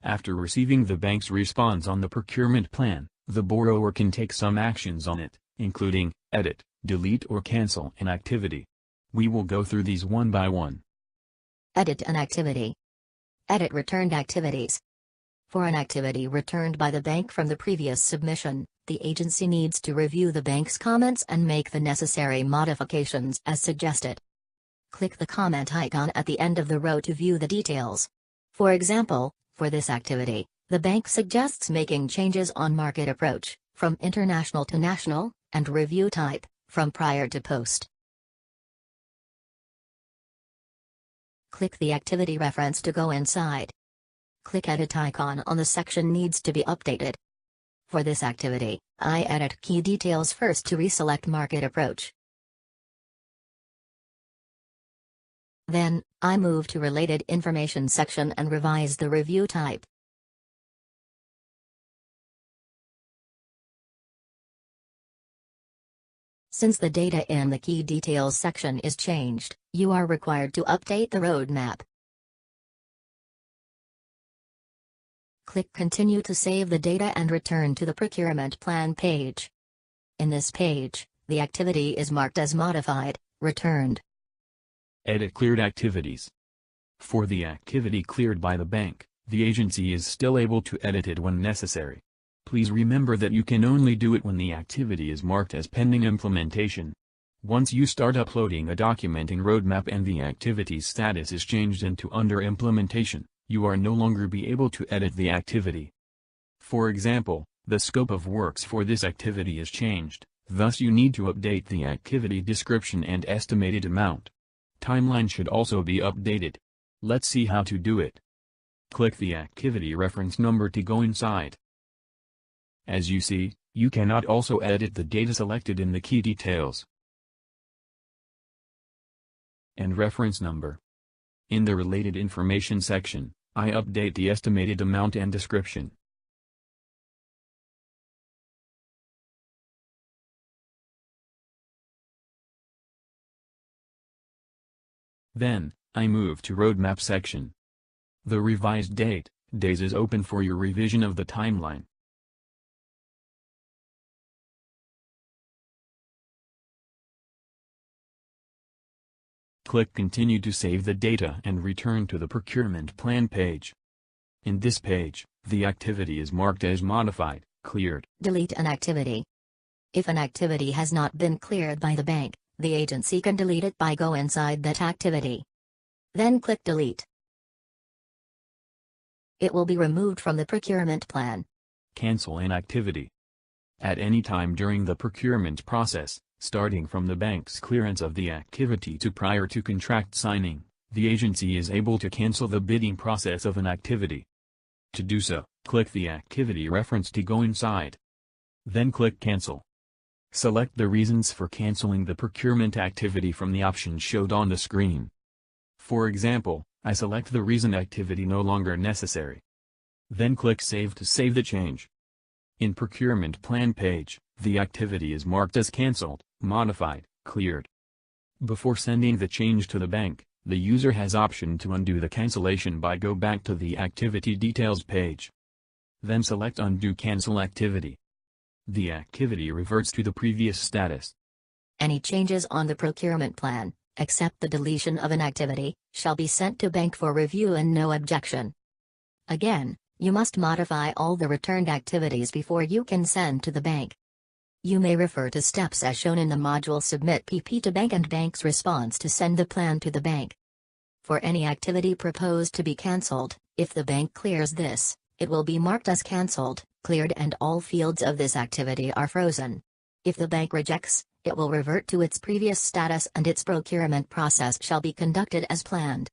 After receiving the bank's response on the procurement plan, the borrower can take some actions on it, including, edit, delete or cancel an activity. We will go through these one by one. Edit an activity. Edit returned activities. For an activity returned by the bank from the previous submission, the agency needs to review the bank's comments and make the necessary modifications as suggested. Click the comment icon at the end of the row to view the details. For example, for this activity, the bank suggests making changes on market approach, from international to national, and review type, from prior to post. Click the activity reference to go inside. Click Edit icon on the section Needs to be updated. For this activity, I edit key details first to reselect market approach. Then, I move to Related Information section and revise the review type. Since the data in the Key Details section is changed, you are required to update the roadmap. Click Continue to save the data and return to the Procurement Plan page. In this page, the activity is marked as modified, returned. Edit cleared activities. For the activity cleared by the bank, the agency is still able to edit it when necessary. Please remember that you can only do it when the activity is marked as pending implementation. Once you start uploading a document in Roadmap and the activity's status is changed into under implementation, you are no longer be able to edit the activity. For example, the scope of works for this activity is changed, thus you need to update the activity description and estimated amount. Timeline should also be updated. Let's see how to do it. Click the activity reference number to go inside. As you see, you cannot also edit the data selected in the key details and reference number. In the Related Information section, I update the estimated amount and description. Then, I move to Roadmap section. The revised days is open for your revision of the timeline. Click Continue to save the data and return to the Procurement Plan page. In this page, the activity is marked as modified, cleared. Delete an activity. If an activity has not been cleared by the bank, the agency can delete it by go inside that activity. Then click Delete. It will be removed from the procurement plan. Cancel an activity. At any time during the procurement process, starting from the bank's clearance of the activity to prior to contract signing, the agency is able to cancel the bidding process of an activity. To do so, click the activity reference to go inside. Then click Cancel. Select the reasons for canceling the procurement activity from the options showed on the screen. For example, I select the reason activity no longer necessary. Then click Save to save the change. In Procurement Plan page, the activity is marked as cancelled, modified, cleared. Before sending the change to the bank, the user has option to undo the cancellation by go back to the Activity Details page. Then select Undo Cancel Activity. The activity reverts to the previous status. Any changes on the procurement plan, except the deletion of an activity, shall be sent to bank for review and no objection. Again, you must modify all the returned activities before you can send to the bank. You may refer to steps as shown in the module Submit PP to Bank and Bank's response to send the plan to the bank. For any activity proposed to be cancelled, if the bank clears this, it will be marked as cancelled, cleared and all fields of this activity are frozen. If the bank rejects, it will revert to its previous status and its procurement process shall be conducted as planned.